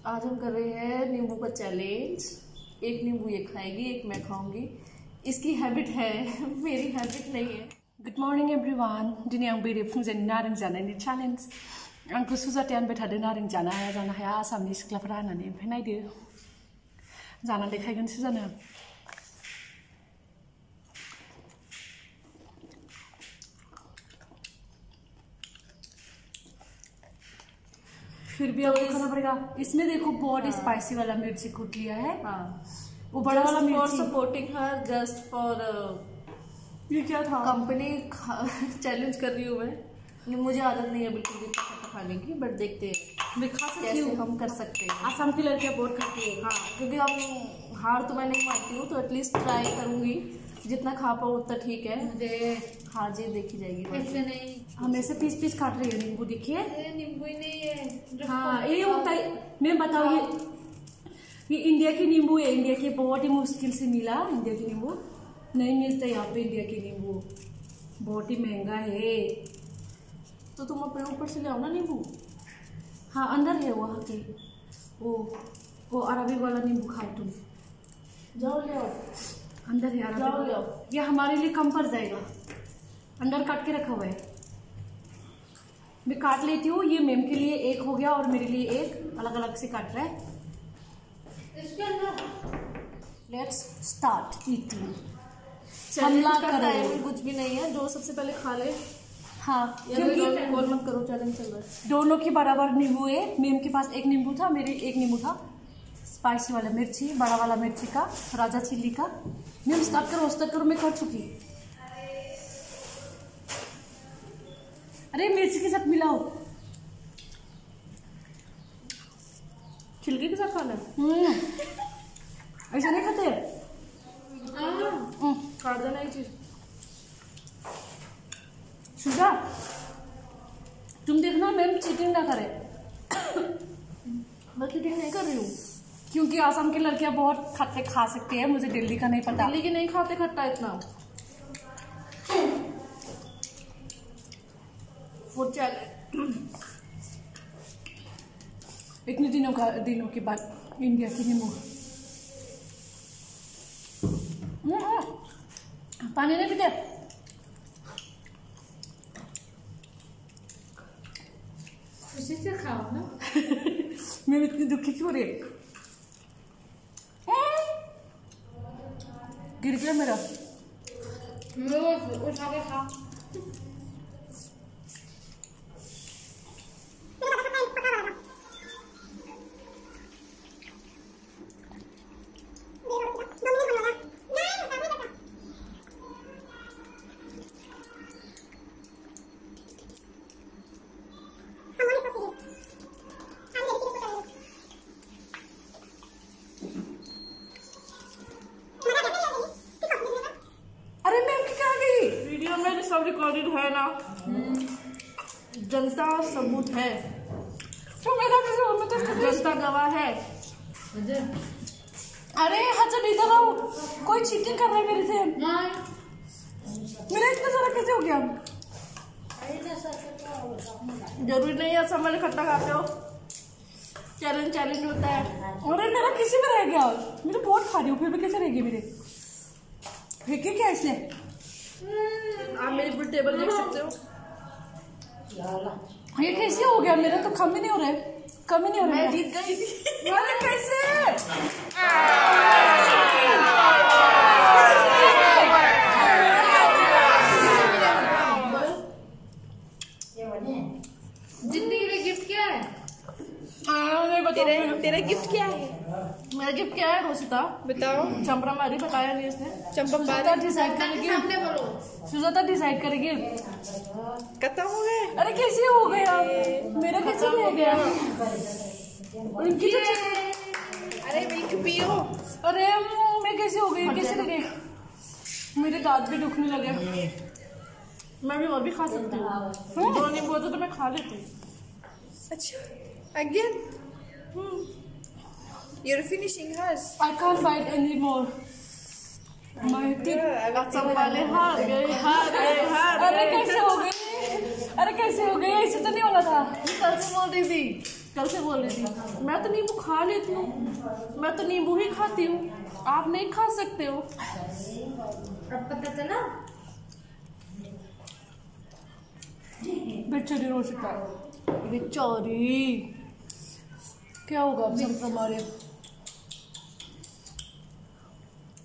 आज हम कर रहे हैं नींबू का चैलेंज। एक नींबू ये खाएगी, एक मैं खाऊंगी। इसकी हैबिट है, मेरी हैबिट नहीं है। Good morning everyone. दिनै आं बेरे फुंजानि नारें जानायनि चैलेंज। आंखौ सुजाते आनबाय थादों नारें जानो हाया आसामनि सिख्लाफोरा होननानै। ओमफ्राय नायदो जाना देखायगोन सुजानो। फिर भी आपको खाना पड़ेगा। इसमें देखो बहुत स्पाइसी वाला मिर्ची कूट लिया है। वो बड़ा वाला मिर्ची। सपोर्टिंग हर, जस्ट फॉर ये क्या था? कंपनी चैलेंज कर रही हूँ मैं। मुझे आदत नहीं है बिल्कुल भी खाने की, बट देखते हैं मैं खा सकती कैसे हूँ। हम कर सकते हैं। आसाम की लड़कियाँ बहुत खाती है। हाँ, क्योंकि हम हार तो मैं नहीं मानती हूँ, तो एटलीस्ट ट्राई करूँगी। जितना खा पाऊँ उतना ठीक है। मुझे हाँ जी, देखी जाएगी। ऐसे नहीं, हम ऐसे पीस पीस काट रही है नींबू, देखिए। नींबू ही नहीं है। हाँ, ये होता है। मैं बताऊँ, ये इंडिया की नींबू है। इंडिया की बहुत ही मुश्किल से मिला। इंडिया की नींबू नहीं मिलता यहाँ पे। इंडिया की नींबू बहुत ही महंगा है। तो तुम अपने ऊपर से ले आओ ना नींबू। हाँ, अंदर है वहाँ के। वो अरबिक वाला नींबू खाओ तुम। जाओ ले आओ, अंदर है जाओ ले आओ। अरबिक। ये हमारे लिए कम पड़ जाएगा। अंदर काट के रखा हुआ है। मैं काट लेती हूँ। ये मैम के लिए एक हो गया और मेरे लिए एक। अलग अलग से काट रहा है। Let's start eating. हमला करो। कुछ भी नहीं है, जो सबसे पहले खा ले। हाँ, क्योंकि कॉल मत करो, चैलेंज चल रहा है। दोनों के बराबर नींबू है। मैम के पास एक नींबू था, मेरे एक नींबू था। स्पाइसी वाला मिर्ची, बड़ा वाला मिर्ची का, राजा चिल्ली का। मैम स्टार्ट करो, मैं कर चुकी। अरे मिर्ची के साथ मिलाओ। छिलके के साथ खाना है। ऐसा नहीं खाते। काट देना एक चीज। सुजा, तुम देखना मैम चीटिंग ना करे। मैं चीटिंग नहीं कर रही हूँ, क्योंकि आसाम की लड़कियां बहुत खट्टे खा सकती है। मुझे दिल्ली का नहीं पता। दिल्ली की नहीं खाते खट्टा इतना। वो चैलेंज इतने दिनों के बाद इंडिया की नींबू। पानी नहीं पीते। खुशी से खाओ ना। मैं इतनी दुखी क्यों रही? गिर गया मेरा। उठा के खा। अरे मैम की क्या गई? वीडियो में सब रिकॉर्डेड है ना। जनता सबूत है। तो मेरा कैसे हो? मैं तो जनता गवाह है। अरे हसन इधर आओ। कोई चीटिंग कर रहा है मेरे से। मेरा इतना सारा कैसे हो गया? जरूरी नहीं है सब वाले खट्टा खाते हो। चैलेंज होता है। अरे मेरा किसी में रह गया। मैं तो बहुत खा रही हूँ, फिर भी कैसे रह गई मेरे? फेंके क्या इसने? आप मेरी पूरी टेबल देख सकते हो। ये कैसे हो गया? मेरा तो कम ही नहीं हो रहा है। कम ही नहीं हो रहा है। मैं जीत गई थी। अरे कैसे? जिंदगी का गिफ्ट क्या है? नहीं बताओ। तेरा गिफ्ट क्या है? मेरा गिफ्ट क्या है रोशिता? बताओ। चंपरा मारी, बताया नहीं इसने। सुजाता डिसाइड करेगी। सामने बोलो। सुजाता डिसाइड करेगी। खत्म हो गए। अरे कैसे हो गया? मेरा कैसे हो गया? इनकी तो अरे मिल्क पियो। अरे मैं कैसे हो गई? कैसे लगे? मेरे दांत भी दुखने लगे। मैं भी और भी खा सकती हूँ। दो नींबू होते तो मैं खा लेती हूँ। अच्छा, again you're finishing hers. I can't bite anymore. My teeth. सब वाले हार गए। अरे कैसे हो गई? अरे कैसे हो गई? ऐसे तो नहीं होना था। कल से बोल रही थी। कल से बोल रही थी मैं तो नींबू खा लेती हूँ, मैं तो नींबू ही खाती हूँ, आप नहीं खा सकते हो। अब पता चला बेचारी रोशिका, बेचारी क्या होगा अब सब हमारे।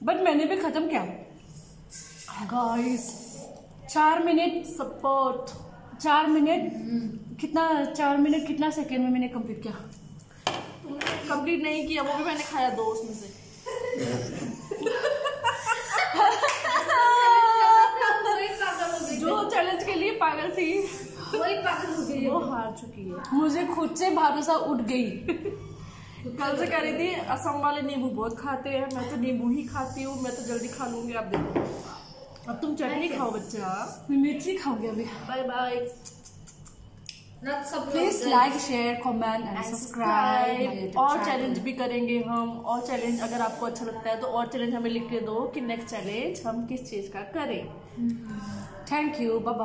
बट मैंने भी खत्म किया गाइस 4 मिनट सपोर्ट 4 मिनट कितना सेकेंड में मैंने कंप्लीट किया। कंप्लीट नहीं किया, वो भी मैंने खाया 2 उसमें से। वही पागल हो गई, जो चैलेंज के लिए पागल थी वही पागल हो गई। वो हार चुकी है। मुझे खुद से भरोसा उठ गई। कल से कह रही थी असम वाले नींबू बहुत खाते हैं, मैं तो नींबू ही खाती हूँ, मैं तो जल्दी खा लूंगी। आप देखो अब तुम चटनी खाओ बच्चा। मैं मिर्ची खाऊंगी अभी। Bye bye. Please like share comment and subscribe. और चैलेंज भी करेंगे हम, और चैलेंज अगर आपको अच्छा लगता है तो और चैलेंज हमें लिख के दो कि नेक्स्ट चैलेंज हम किस चीज का करें। Thank you, bye bye.